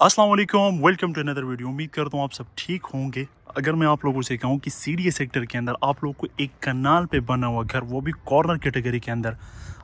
अस्सलाम वालेकुम, welcome to another video. उम्मीद करता हूँ आप सब ठीक होंगे। अगर मैं आप लोगों से कहूँ कि सीडीए सेक्टर के अंदर आप लोगों को एक कनाल पे बना हुआ घर, वो भी कॉर्नर कैटेगरी के अंदर,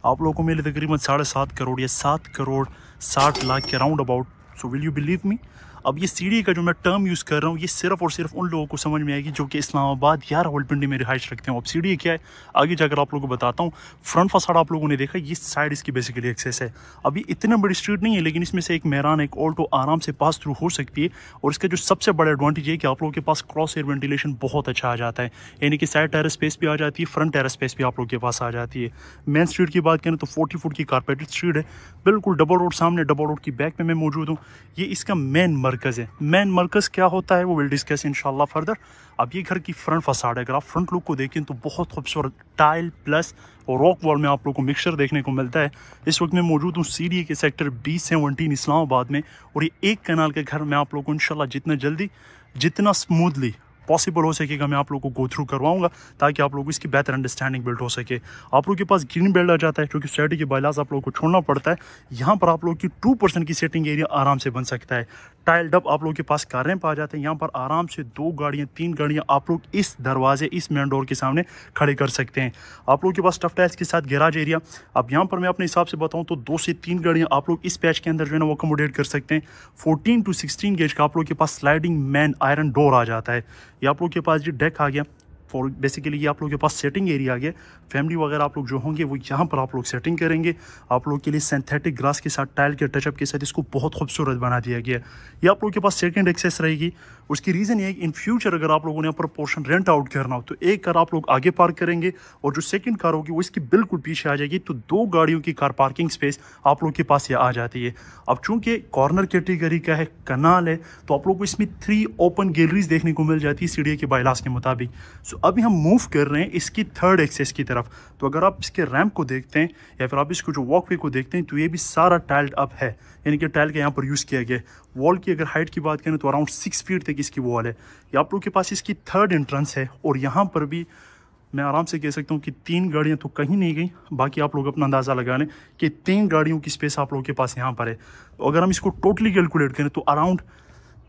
आप लोगों को मिले तकरीबन 7.5 करोड़ या 7 करोड़ 60 लाख के round about. So will you believe me? अब ये सीडीए का जो मैं टर्म यूज़ कर रहा हूँ, ये सिर्फ और सिर्फ उन लोगों को समझ में आएगी जो कि इस्लामाबाद या रावलपिंडी में रिहाइश रखते हैं। अब सीडीए क्या है आगे जाकर आप लोगों को बताता हूँ। फ्रंट फसाड आप लोगों ने देखा, ये साइड इसकी बेसिकली एक्सेस है। अभी इतनी बड़ी स्ट्रीट नहीं है, लेकिन इसमें से एक मेहरान, एक ऑल्टो आराम से पास थ्रू हो सकती है। और इसका जो सबसे बड़ा एडवांटेज है कि आप लोगों के पास क्रॉस एयर वेंटिलेशन बहुत अच्छा आ जाता है, यानी कि साइड टेरेस स्पेस भी आ जाती है, फ्रंट टेरेस स्पेस भी आप लोगों के पास आ जाती है। मेन स्ट्रीट की बात करें तो 40 फुट की कारपेटेड स्ट्रीट है, बिल्कुल डबल रोड सामने, डबल रोड की बैक में मैं मौजूद हूँ। ये इसका मेन मरकज़ है। मेन मरकज़ क्या होता है वो विल डिस्कस इंशाल्लाह फर्दर। अब ये घर की फ्रंट फसाड है, अगर आप फ्रंट लुक को देखें तो बहुत खूबसूरत टाइल प्लस और रॉक वॉल में आप लोग को मिक्सचर देखने को मिलता है। इस वक्त मैं मौजूद हूँ सीडीए के सेक्टर B17 इस्लामाबाद में, और ये एक कनाल के घर मैं आप लोग को इंशाल्लाह जितना जल्दी, जितना स्मूथली पॉसिबल हो सकेगा मैं आप लोगों को गो थ्रू करवाऊंगा, ताकि आप लोगों को इसकी बेहतर अंडरस्टैंडिंग बिल्ड हो सके। आप लोगों के पास ग्रीन बेल्ट आ जाता है, क्योंकि सोसाइटी के बायलाज आप लोगों को छोड़ना पड़ता है। यहाँ पर आप लोगों की 2% की सेटिंग एरिया आराम से बन सकता है। टाइल्ड अप आप लोगों के पास कार रैंप आ जाते हैं। यहाँ पर आराम से 2 गाड़ियाँ 3 गाड़ियाँ आप लोग इस दरवाजे, इस मेन डोर के सामने खड़े कर सकते हैं। आप लोगों के पास टफ टाइल्स के साथ गैराज एरिया। अब यहाँ पर मैं अपने हिसाब से बताऊँ तो 2 से 3 गाड़ियाँ आप लोग इस पैच के अंदर जो है ना वो अकोमोडेट कर सकते हैं। 14 to 16 गेज का आप लोग के पास स्लाइडिंग मैन आयरन डोर आ जाता है। ये आप लोग के पास जो डेक आ गया, फॉर बेसिकली ये आप लोगों के पास सेटिंग एरिया आ गया। फैमिली वगैरह आप लोग जो होंगे वो यहाँ पर आप लोग सेटिंग करेंगे। आप लोग के लिए सिंथेटिक ग्रास के साथ, टाइल के टचअप के साथ इसको बहुत खूबसूरत बना दिया गया। ये आप लोगों के पास सेकंड एक्सेस रहेगी। उसकी रीज़न ये है कि इन फ्यूचर अगर आप लोगों ने यहाँ पर पोर्शन रेंट आउट करना हो तो एक कार आप लोग आगे पार्क करेंगे, और जो सेकंड कार होगी वो इसकी बिल्कुल पीछे आ जाएगी। तो 2 गाड़ियों की कार पार्किंग स्पेस आप लोग के पास ये आ जाती है। अब चूंकि कॉर्नर कैटेगरी का है, कनाल है, तो आप लोग को इसमें 3 ओपन गैलरीज देखने को मिल जाती है सीडीए के बायलास के मुताबिक। सो अभी हम मूव कर रहे हैं इसकी थर्ड एक्सेस की तरफ। तो अगर आप इसके रैंप को देखते हैं या फिर आप इसको जो वॉकवे को देखते हैं, तो ये भी सारा टाइल्ड अप है, यानी कि टाइल का यहाँ पर यूज़ किया गया है। वॉल की अगर हाइट की बात करें तो अराउंड 6 फीट तक इसकी वॉल है। ये आप लोग के पास इसकी थर्ड एंट्रेंस है, और यहाँ पर भी मैं आराम से कह सकता हूँ कि 3 गाड़ियाँ तो कहीं नहीं गई। बाकी आप लोग अपना अंदाज़ा लगा लें कि 3 गाड़ियों की स्पेस आप लोगों के पास यहाँ पर है। तो अगर हम इसको टोटली कैलकुलेट करें तो अराउंड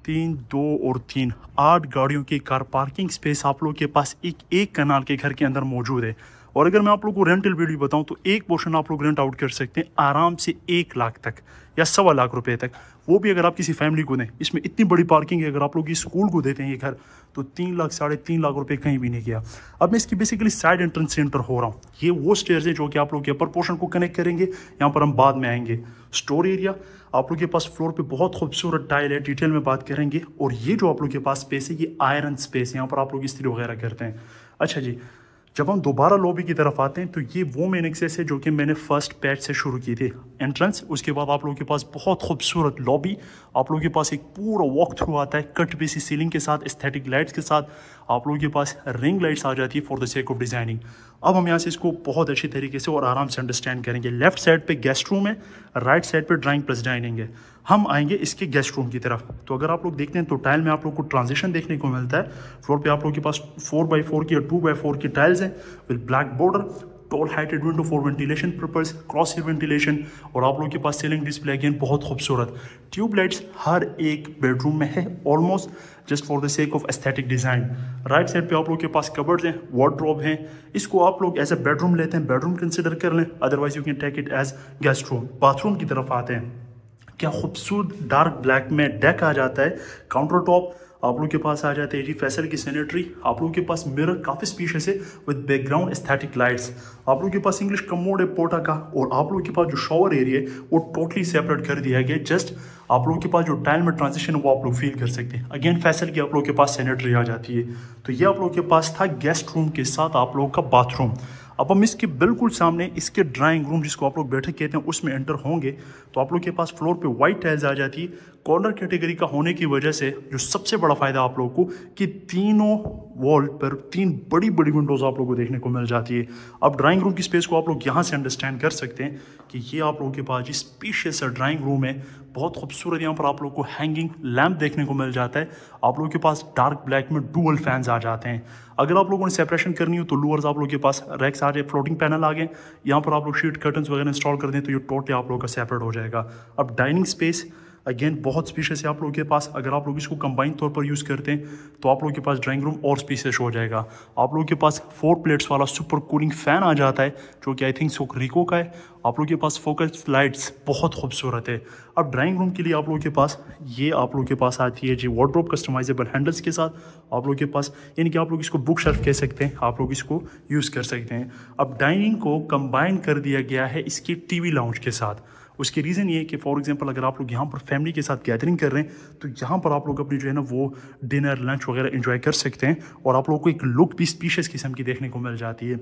3, 2 और 3 8 गाड़ियों की कार पार्किंग स्पेस आप लोग के पास एक कनाल के घर के अंदर मौजूद है। और अगर मैं आप लोग को रेंटल वैल्यू बताऊं तो एक पोर्शन आप लोग रेंट आउट कर सकते हैं आराम से 1 लाख तक या 1.25 लाख रुपए तक, वो भी अगर आप किसी फैमिली को दें। इसमें इतनी बड़ी पार्किंग है, अगर आप लोग इस स्कूल को देते हैं ये घर, तो 3 लाख 3.5 लाख रुपए कहीं भी नहीं गया। अब मैं इसकी बेसिकली साइड एंट्रेंस से एंटर हो रहा हूँ। ये वो स्टेयर्स हैं जो कि आप लोग के अपर पोर्शन को कनेक्ट करेंगे, यहाँ पर हम बाद में आएंगे। स्टोर एरिया आप लोग के पास फ्लोर पे बहुत खूबसूरत टाइल है, डिटेल में बात करेंगे। और ये जो आप लोग के पास स्पेस है ये आयरन स्पेस है, यहाँ पर आप लोग इस्त्री वगैरह करते हैं। अच्छा जी, जब हम दोबारा लॉबी की तरफ आते हैं तो ये वो मेन एक्सेस है जो कि मैंने फर्स्ट पैच से शुरू की थी, एंट्रेंस। उसके बाद आप लोगों के पास बहुत खूबसूरत लॉबी, आप लोगों के पास एक पूरा वॉक थ्रू आता है कट बेसी सीलिंग के साथ, एस्थेटिक लाइट्स के साथ। आप लोगों के पास रिंग लाइट्स आ जाती है for the sake of designing. अब हम यहाँ से इसको बहुत अच्छी तरीके से और आराम से अंडरस्टैंड करेंगे। लेफ्ट साइड पे गेस्ट रूम है, राइट साइड पे ड्राइंग प्लस डाइनिंग है। हम आएंगे इसके गेस्ट रूम की तरफ। तो अगर आप लोग देखते हैं तो टाइल में आप लोग को ट्रांजिशन देखने को मिलता है। फ्लोर पे आप लोग के पास 4x4 की या 2x4 की टाइल्स हैं with black border, toll heighted window for ventilation purpose, cross air ventilation. और आप लोग के पास सीलिंग डिस्प्ले अगेन बहुत खूबसूरत। ट्यूब लाइट्स हर एक बेडरूम में है almost, just for the sake of aesthetic design. Right side पे आप लोग के पास कबर्ड्स हैं, वार्डरोब हैं। इसको आप लोग एज ए बेडरूम लेते हैं, बेडरूम कंसिडर कर लें, otherwise you can take it as guest room. Bathroom की तरफ आते हैं, क्या खूबसूरत डार्क ब्लैक में डेक आ जाता है। काउंटर टॉप आप लोग के पास आ जाते हैं जी फैसल की सैनिटरी। आप लोग के पास मिरर काफ़ी स्पीशियस है विद बैकग्राउंड एस्थेटिक लाइट्स। आप लोग के पास इंग्लिश कमोड है पोटा का। और आप लोग के पास जो शॉवर एरिया है वो टोटली सेपरेट कर दिया गया। जस्ट आप लोग के पास जो टाइल में ट्रांजिशन है वो आप लोग फील कर सकते हैं। अगेन फैसल की आप लोग के पास सैनिटरी आ जाती है। तो ये आप लोग के पास था गेस्ट रूम के साथ आप लोग का बाथरूम। अब हम इसके बिल्कुल सामने इसके ड्राइंग रूम, जिसको आप लोग बैठक कहते हैं, उसमें एंटर होंगे तो आप लोग के पास फ्लोर पे वाइट टाइल्स आ जाती है। कॉर्नर कैटेगरी का होने की वजह से जो सबसे बड़ा फायदा आप लोगों को कि तीनों वॉल पर 3 बड़ी बड़ी विंडोज आप लोगों को देखने को मिल जाती है। अब ड्राइंग रूम की स्पेस को आप लोग यहाँ से अंडरस्टैंड कर सकते हैं कि ये आप लोगों के पास जी स्पेशियस ड्राइंग रूम है, बहुत खूबसूरत। यहाँ पर आप लोग को हैंगिंग लैंप देखने को मिल जाता है। आप लोगों के पास डार्क ब्लैक में डुअल फैंस आ जाते हैं। अगर आप लोगों ने सेपरेशन करनी हो तो लोअर्स आप लोगों के पास रैक्स आ जाए, फ्लोटिंग पैनल आ गए। यहाँ पर आप लोग शीट कर्टन्स वगैरह इंस्टॉल कर दें तो ये टोटली आप लोगों का सेपरेट हो जाएगा। अब डाइनिंग स्पेस अगेन बहुत स्पेशियस है आप लोगों के पास। अगर आप लोग इसको कंबाइन तौर पर यूज़ करते हैं तो आप लोगों के पास ड्राइंग रूम और स्पेशियस हो जाएगा। आप लोगों के पास 4 प्लेट्स वाला सुपर कूलिंग फ़ैन आ जाता है जो कि आई थिंक सो रिको का है। आप लोगों के पास फोकस लाइट्स बहुत खूबसूरत है। अब ड्राइंग रूम के लिए आप लोगों के पास ये आप लोगों के पास आती है जी वार्डरोब कस्टमाइजेबल हैंडल्स के साथ। आप लोगों के पास यानी कि आप लोग इसको बुक शेल्फ कह सकते हैं, आप लोग इसको यूज़ कर सकते हैं। अब डाइनिंग को कंबाइन कर दिया गया है इसकी टीवी लाउंज के साथ। उसकी रीज़न ये है कि फॉर एग्जांपल अगर आप लोग यहाँ पर फैमिली के साथ गैदरिंग कर रहे हैं तो यहाँ पर आप लोग अपनी जो है ना वो डिनर लंच वगैरह एंजॉय कर सकते हैं और आप लोगों को एक लुक भी स्पीशियस किस्म की देखने को मिल जाती है।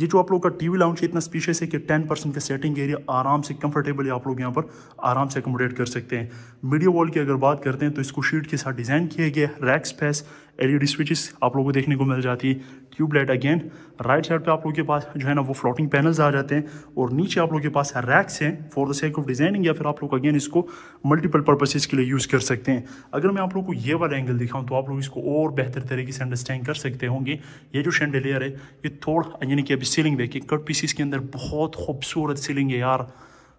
ये जो आप लोग का टीवी लाउंज है इतना स्पीशियस है कि 10% का सेटिंग एरिया आराम से कंफर्टेबली आप लोग यहाँ पर आराम से अकोमोडेट कर सकते हैं। मीडिया वॉल की अगर बात करते हैं तो इसको शीट के साथ डिज़ाइन किया गया है। रैक स्पेस, एलईडी स्विचेस आप लोगों को देखने को मिल जाती है। ट्यूबलाइट अगेन राइट साइड पे आप लोगों के पास जो है ना वो फ्लोटिंग पैनल्स आ जाते हैं और नीचे आप लोगों के पास रैक्स हैं for the sake of designing, या फिर आप लोग अगेन इसको मल्टीपल पर्पसेस के लिए यूज़ कर सकते हैं। अगर मैं आप लोग को ये वाला एंगल दिखाऊं तो आप लोग इसको और बेहतर तरीके से अंडरस्टैंड कर सकते होंगे। ये जो शैंडेलियर है ये थोड़ा यानी कि अभी सीलिंग देखिए कट पीसीस के अंदर बहुत खूबसूरत सीलिंग है यार,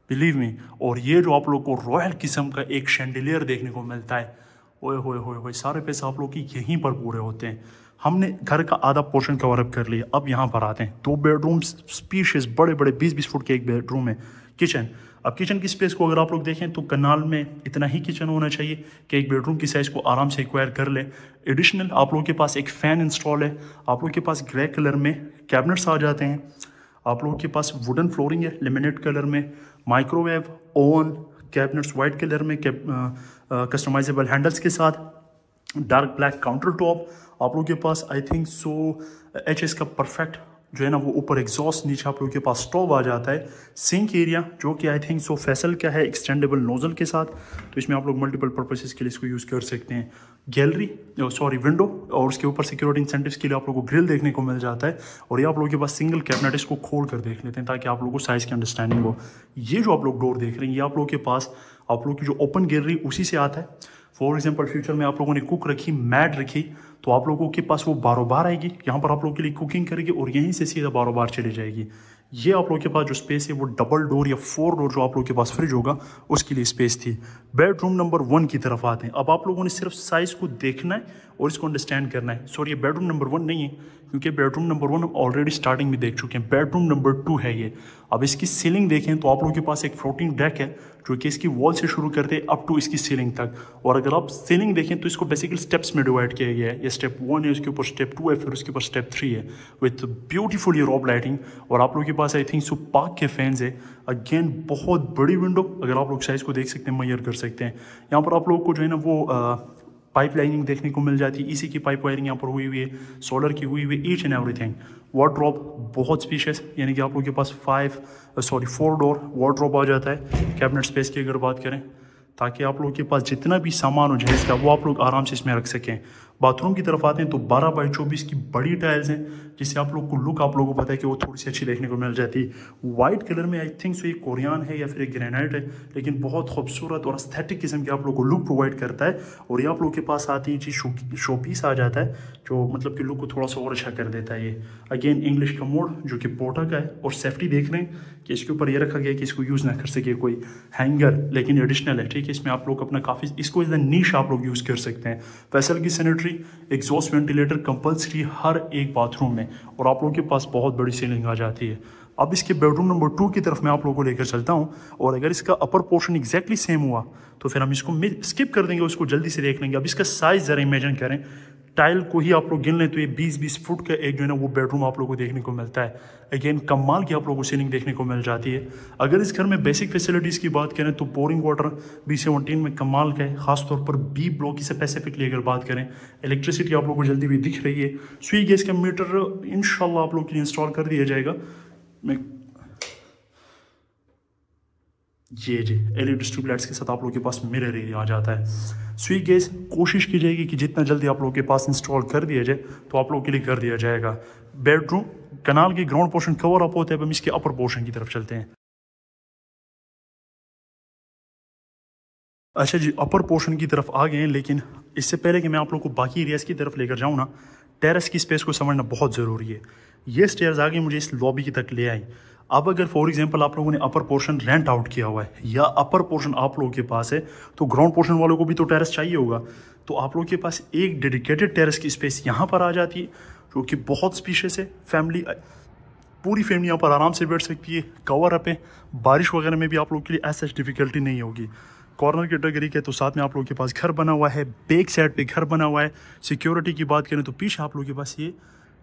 बिलीव मी। और ये जो आप लोग को रॉयल किस्म का एक शैंडेलियर देखने को मिलता है, ओए होए होए होए, सारे पैसे आप लोग की यहीं पर पूरे होते हैं। हमने घर का आधा पोर्शन कवर अप कर लिया। अब यहाँ पर आते हैं 2 बेडरूम स्पीशियस बड़े बड़े 20-20 फुट के एक बेडरूम है। किचन, अब किचन की स्पेस को अगर आप लोग देखें तो कनाल में इतना ही किचन होना चाहिए कि एक बेडरूम की साइज़ को आराम से एक्वायर कर ले। एडिशनल आप लोगों के पास एक फ़ैन इंस्टॉल है। आप लोगों के पास ग्रे कलर में कैबिनेट्स आ जाते हैं। आप लोगों के पास वुडन फ्लोरिंग है लेमिनेट कलर में। Microwave, oven, cabinets white colour में कस्टमाइजेबल हैंडल्स के साथ। डार्क ब्लैक काउंटर टॉप आप लोगों के पास आई थिंक सो एचएस का परफेक्ट जो है ना वो ऊपर एग्जॉस्ट, नीचे आप लोगों के पास स्टोव आ जाता है। सिंक एरिया जो कि आई थिंक सो फैसल का है एक्सटेंडेबल नोजल के साथ, तो इसमें आप लोग मल्टीपल पर्पसेस के लिए इसको यूज़ कर सकते हैं। गैलरी सॉरी विंडो और उसके ऊपर सिक्योरिटी इंसेंटिव्स के लिए आप लोगों को ग्रिल देखने को मिल जाता है। और ये आप लोगों के पास सिंगल कैबिनेट, इसको खोल कर देख लेते हैं ताकि आप लोगों को साइज़ की अंडरस्टैंडिंग हो। ये जो आप लोग डोर देख रहे हैं ये आप लोगों के पास आप लोग की जो ओपन गैलरी उसी से आता है। फॉर एग्जाम्पल फ्यूचर में आप लोगों ने कुक रखी, मैड रखी, तो आप लोगों के पास वो बारों बार आएगी, यहाँ पर आप लोगों के लिए कुकिंग करेगी और यहीं से सीधा बारों बार चली जाएगी। ये आप लोगों के पास जो स्पेस है वो डबल डोर या 4 डोर जो आप लोगों के पास फ्रिज होगा उसके लिए स्पेस थी। बेडरूम नंबर 1 की तरफ आते हैं। अब आप लोगों ने सिर्फ साइज़ को देखना है और इसको अंडरस्टैंड करना है। सॉरी, ये बेडरूम नंबर 1 नहीं है क्योंकि बेडरूम नंबर 1 हम ऑलरेडी स्टार्टिंग में देख चुके हैं। बेडरूम नंबर 2 है ये। अब इसकी सीलिंग देखें तो आप लोगों के पास एक फ्लोटिंग डेक है जो कि इसकी वॉल से शुरू करते हैं अप टू इसकी सीलिंग तक। और अगर आप सीलिंग देखें तो इसको बेसिकली स्टेप्स में डिवाइड किया गया है। ये स्टेप 1 है, उसके ऊपर स्टेप 2 है, फिर उसके ऊपर स्टेप 3 है विथ ब्यूटीफुली रॉब लाइटिंग। और आप लोगों के पास आई थिंक सो पार्क के फैंस है। अगेन बहुत बड़ी विंडो, अगर आप लोग साइज़ को देख सकते हैं, मेजर कर सकते हैं। यहाँ पर आप लोगों को जो है ना वो पाइप लाइनिंग देखने को मिल जाती है। इसी की पाइप वायरिंग यहाँ पर हुई हुई है, सोलर की हुई हुई, ईच एंड एवरीथिंग। वार्डरोब बहुत स्पेशियस, यानी कि आप लोगों के पास 4 डोर वार्डरोब आ जाता है। कैबिनेट स्पेस की अगर बात करें ताकि आप लोगों के पास जितना भी सामान हो जहेज का वो आप लोग आराम से इसमें रख सकें। बाथरूम की तरफ आते हैं तो 12x24 की बड़ी टाइल्स हैं जिससे आप लोग को लुक आप लोगों को पता है कि वो थोड़ी सी अच्छी देखने को मिल जाती है। वाइट कलर में आई थिंक सो ये कोरियन है या फिर एक ग्रेनाइट है, लेकिन बहुत खूबसूरत और एस्थेटिक किस्म की आप लोग को लुक प्रोवाइड करता है। और ये आप लोगों के पास आती है चीज़ शो पीस आ जाता है जो मतलब कि लुक को थोड़ा सा और अच्छा कर देता है। ये अगेन इंग्लिश कमोड जो कि पोटा का है और सेफ्टी देख रहे हैं कि इसके ऊपर ये रखा गया कि इसको यूज़ ना कर सके कोई हैंगर, लेकिन एडिशनल है, ठीक है। इसमें आप लोग अपना काफ़ी इसको एज अ नीश आप लोग यूज़ कर सकते हैं। फैसल की सैनिटरी, एग्जॉस्ट वेंटिलेटर कंपल्सरी हर एक बाथरूम में, और आप लोगों के पास बहुत बड़ी सीलिंग आ जाती है। अब इसके बेडरूम नंबर 2 की तरफ मैं आप लोगों को लेकर चलता हूं, और अगर इसका अपर पोर्शन एग्जैक्टली सेम हुआ तो फिर हम इसको स्किप कर देंगे, उसको जल्दी से देख लेंगे। अब इसका साइज ज़रा इमेजिन करें, टाइल को ही आप लोग गिन लें तो ये 20-20 फुट का एक जो है ना वो बेडरूम आप लोगों को देखने को मिलता है। अगेन कमाल की आप लोगों को सीलिंग देखने को मिल जाती है। अगर इस घर में बेसिक फैसिलिटीज़ की बात करें तो बोरिंग वाटर B17 में कमाल का है, खासतौर पर B ब्लॉक से स्पेसिफिकली अगर बात करें। इलेक्ट्रिसिटी आप लोगों को जल्दी भी दिख रही है। स्विच गैस का मीटर इंशाल्लाह आप लोग के लिए इंस्टॉल कर दिया जाएगा। मैं जी LED स्ट्रीट लाइट्स के साथ आप लोगों के पास मिरर एरिया आ जाता है। स्विच गेज कोशिश की जाएगी कि जितना जल्दी आप लोगों के पास इंस्टॉल कर दिया जाए तो आप लोगों के लिए कर दिया जाएगा। बेडरूम कनाल की ग्राउंड पोर्शन कवर अप होता है। अब हम इसके अपर पोर्शन की तरफ चलते हैं। अच्छा जी, अपर पोर्शन की तरफ आ गए हैं, लेकिन इससे पहले कि मैं आप लोगों को बाकी एरियाज़ की तरफ लेकर जाऊँ ना, टेरेस की स्पेस को समझना बहुत ज़रूरी है। ये स्टेयर्स आगे मुझे इस लॉबी की तक ले आई। अब अगर फॉर एग्जांपल आप लोगों ने अपर पोर्शन रेंट आउट किया हुआ है या अपर पोर्शन आप लोगों के पास है, तो ग्राउंड पोर्शन वालों को भी तो टेरेस चाहिए होगा। तो आप लोगों के पास एक डेडिकेटेड टेरेस की स्पेस यहाँ पर आ जाती है, जो कि बहुत स्पेशियस है। पूरी फैमिली यहाँ पर आराम से बैठ सकती है, कवर अप है। बारिश वगैरह में भी आप लोगों के लिए ऐसा डिफिकल्टी नहीं होगी। कॉर्नर कैटेगरी के तो साथ में आप लोगों के पास घर बना हुआ है, बैक साइड पे घर बना हुआ है। सिक्योरिटी की बात करें तो पीछे आप लोगों के पास ये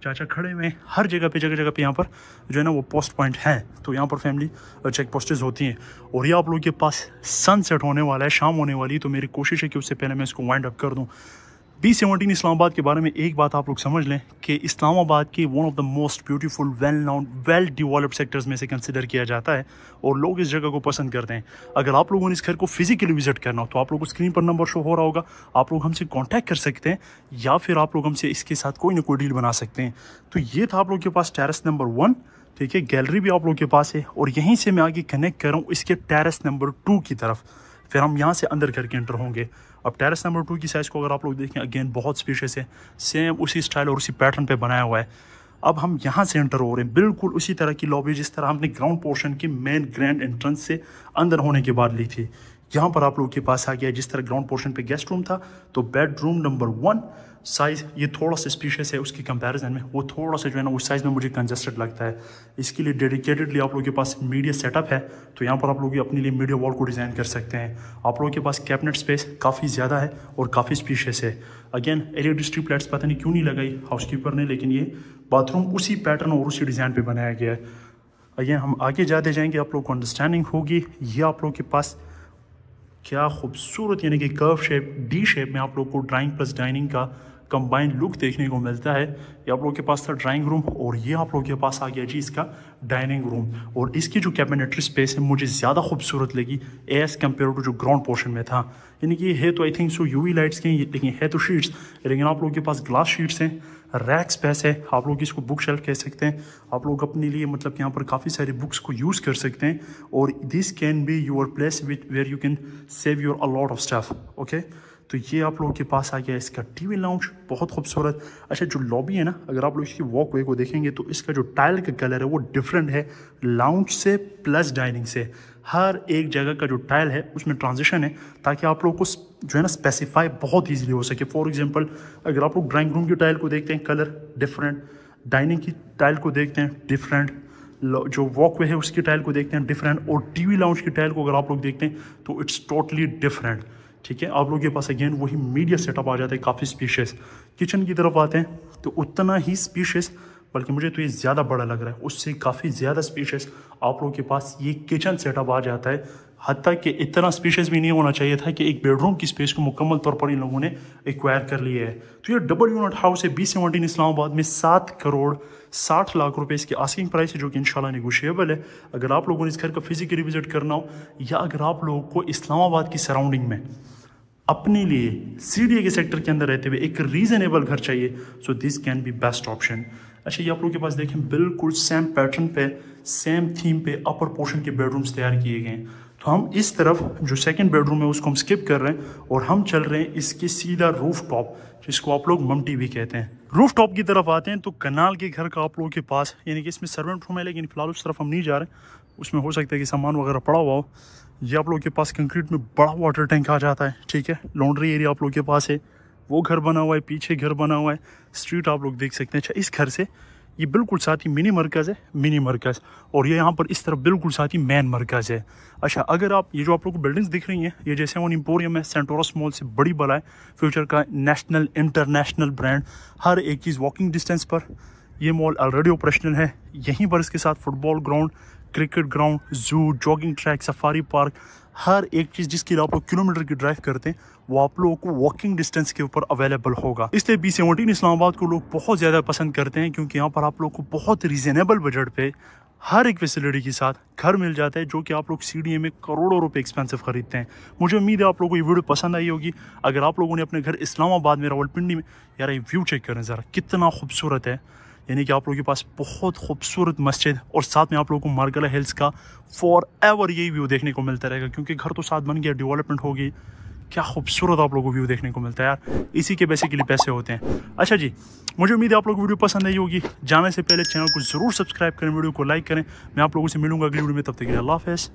चाचा खड़े हुए हैं। हर जगह पे यहाँ पर जो है ना वो पोस्ट पॉइंट है, तो यहाँ पर फैमिली चेक पोस्टेज होती हैं। और ये आप लोगों के पास सनसेट होने वाला है, शाम होने वाली है, तो मेरी कोशिश है कि उससे पहले मैं इसको वाइंड अप कर दूँ। B17 इस्लामाबाद के बारे में एक बात आप लोग समझ लें कि इस्लामाबाद की one of the most beautiful well known well developed sectors में से कंसिडर किया जाता है और लोग इस जगह को पसंद करते हैं। अगर आप लोगों ने इस घर को फिजिकली विजिट करना हो तो आप लोगों को स्क्रीन पर नंबर शो हो रहा होगा, आप लोग हमसे कॉन्टैक्ट कर सकते हैं या फिर आप लोग हमसे इसके साथ कोई ना कोई डील बना सकते हैं। तो ये था आप लोग के पास टेरेस नंबर 1, ठीक है। गैलरी भी आप लोग के पास है और यहीं से मैं आगे कनेक्ट कर रहा हूँ इसके टेरेस नंबर 2 की तरफ। फिर हम यहाँ से अंदर करके एंटर होंगे। अब टेरेस नंबर 2 की साइज़ को अगर आप लोग देखें, अगेन बहुत स्पेशियस है, सेम उसी स्टाइल और उसी पैटर्न पे बनाया हुआ है। अब हम यहाँ से एंटर हो रहे हैं, बिल्कुल उसी तरह की लॉबी जिस तरह हमने ग्राउंड पोर्शन की मेन ग्रैंड एंट्रेंस से अंदर होने के बाद ली थी। यहाँ पर आप लोगों के पास आ गया जिस तरह ग्राउंड पोर्शन पे गेस्ट रूम था, तो बेडरूम नंबर 1 साइज़ ये थोड़ा सा स्पेशियस है उसकी कंपैरिजन में, वो थोड़ा सा जो है ना उस साइज़ में मुझे कंजस्टेड लगता है। इसके लिए डेडिकेटेडली आप लोगों के पास मीडिया सेटअप है, तो यहाँ पर आप लोग अपने लिए मीडिया वॉल को डिज़ाइन कर सकते हैं। आप लोगों के पास कैबिनेट स्पेस काफ़ी ज़्यादा है और काफ़ी स्पेशियस है। अगेन LED स्ट्रीप लाइट्स पता नहीं क्यों नहीं लगाई हाउसकीपर ने, लेकिन ये बाथरूम उसी पैटर्न और उसी डिज़ाइन पर बनाया गया है। अगेन हम आगे जाते जाएंगे, आप लोग को अंडरस्टैंडिंग होगी। ये आप लोग के पास क्या खूबसूरत यानी कि कर्व शेप D शेप में आप लोग को ड्राइंग प्लस डाइनिंग का कंबाइंड लुक देखने को मिलता है। ये आप लोग के पास था ड्राइंग रूम और ये आप लोग के पास आ गया जी इसका डाइनिंग रूम। और इसकी जो कैबिनेटरी स्पेस है मुझे ज़्यादा खूबसूरत लगी एज कम्पेयर टू जो ग्राउंड पोर्शन में था। यानी कि है तो I think so UV lights के, लेकिन है तो शीट्स, लेकिन आप लोग के पास ग्लास शीट्स हैं, रैक स्पेस है, आप लोग इसको बुक शेल्फ कह सकते हैं। आप लोग अपने लिए मतलब यहाँ पर काफ़ी सारी बुक्स को यूज़ कर सकते हैं और this can be your place with where you can save your a lot of stuff, okay. तो ये आप लोगों के पास आ गया इसका TV लाउंज, बहुत खूबसूरत। अच्छा, जो लॉबी है ना, अगर आप लोग इसकी वॉकवे को देखेंगे तो इसका जो टाइल का कलर है वो डिफरेंट है लाउंज से प्लस डाइनिंग से। हर एक जगह का जो टाइल है उसमें ट्रांजिशन है ताकि आप लोग को जो है ना स्पेसिफाई बहुत ईजिली हो सके। फॉर एग्जांपल अगर आप लोग ड्राइंग रूम की टाइल को देखते हैं कलर डिफरेंट, डाइनिंग की टाइल को देखते हैं डिफरेंट, जो वॉकवे है उसकी टाइल को देखते हैं डिफरेंट, और TV लाउंज की टाइल को अगर आप लोग देखते हैं तो इट्स टोटली डिफरेंट, ठीक है। आप लोगों के पास अगेन वही मीडिया सेटअप आ जाता है, काफ़ी स्पेशियस। किचन की तरफ आते हैं तो उतना ही स्पेशियस, बल्कि मुझे तो ये ज़्यादा बड़ा लग रहा है, उससे काफ़ी ज़्यादा स्पेशियस आप लोगों के पास ये किचन सेटअप आ जाता है। हत्ता कि इतना स्पेशियस भी नहीं होना चाहिए था कि एक बेडरूम की स्पेस को मुकम्मल तौर पर इन लोगों ने एक्वायर कर लिया है। तो ये डबल यूनिट हाउस है B17 इस्लामाबाद में, 7 करोड़ 60 लाख रुपए इसकी आस्किंग प्राइस है, जो कि इंशाल्लाह नेगोशिएबल है। अगर आप लोगों ने इस घर का फिजिकली विजिट करना हो या अगर आप लोगों को इस्लामाबाद की सराउंडिंग में अपने लिए CDA के सेक्टर के अंदर रहते हुए एक रीजनेबल घर चाहिए, so this can B best option. अच्छा, ये आप लोगों के पास देखें बिल्कुल सेम पैटर्न पे, सेम थीम पे अपर पोर्शन के बेडरूम्स तैयार किए गए हैं। तो हम इस तरफ जो सेकंड बेडरूम है उसको हम स्किप कर रहे हैं और हम चल रहे हैं इसके सीधा रूफ टॉप, जिसको आप लोग ममटी भी कहते हैं। रूफ टॉप की तरफ आते हैं तो कनाल के घर का आप लोगों के पास, यानी कि इसमें सर्वेंट रूम है, लेकिन फिलहाल उस तरफ हम नहीं जा रहे, उसमें हो सकता है कि सामान वगैरह पड़ा हुआ हो। ये आप लोगों के पास कंक्रीट में बड़ा वाटर टैंक आ जाता है, ठीक है। लॉन्ड्री एरिया आप लोगों के पास है, वो घर बना हुआ है, पीछे घर बना हुआ है, स्ट्रीट आप लोग देख सकते हैं। अच्छा, इस घर से ये बिल्कुल साथ ही मिनी मरकज़ है, मिनी मरकज़, और ये यहाँ पर इस तरफ बिल्कुल साथ ही मेन मरकज़ है। अच्छा, अगर आप ये जो आप लोग को बिल्डिंग्स दिख रही हैं, ये जैसे वन एम्पोरियम है, सेंटोरस मॉल से बड़ी बड़ा है, फ्यूचर का नेशनल इंटरनेशनल ब्रांड, हर एक चीज़ वॉकिंग डिस्टेंस पर। ये मॉल ऑलरेडी ऑपरेशनल है, यहीं पर इसके साथ फुटबॉल ग्राउंड, क्रिकेट ग्राउंड, जू, जॉगिंग ट्रैक, सफारी पार्क, हर एक चीज़ जिसके लिए आप लोग किलोमीटर की ड्राइव करते हैं वो आप लोगों को वॉकिंग डिस्टेंस के ऊपर अवेलेबल होगा। इसलिए B17 इस्लामाबाद को लोग बहुत ज़्यादा पसंद करते हैं, क्योंकि यहाँ पर आप लोग को बहुत रीजनेबल बजट पे हर एक फैसिलिटी के साथ घर मिल जाता है, जो कि आप लोग CDA में करोड़ों रुपए एक्सपेंसिव खरीदते हैं। मुझे उम्मीद है आप लोगों को ये वीडियो पसंद आई होगी। अगर आप लोगों ने अपने घर इस्लामाबाद में, रावलपिंडी में, यार ये व्यू चेक करें ज़रा, कितना खूबसूरत है। यानी कि आप लोगों के पास बहुत खूबसूरत मस्जिद और साथ में आप लोगों को मार्गला हिल्स का फॉर एवर यही व्यू देखने को मिलता रहेगा, क्योंकि घर तो साथ बन गया, डेवलपमेंट होगी, क्या खूबसूरत आप लोगों को व्यू देखने को मिलता है यार, इसी के बेसिकली पैसे होते हैं। अच्छा जी, मुझे उम्मीद है आप लोगों को वीडियो पसंद आई होगी। जाने से पहले चैनल को ज़रूर सब्सक्राइब करें, वीडियो को लाइक करें। मैं आप लोगों से मिलूंगा अगली वीडियो में, तब तक के लिए अल्लाह हाफ़िज़।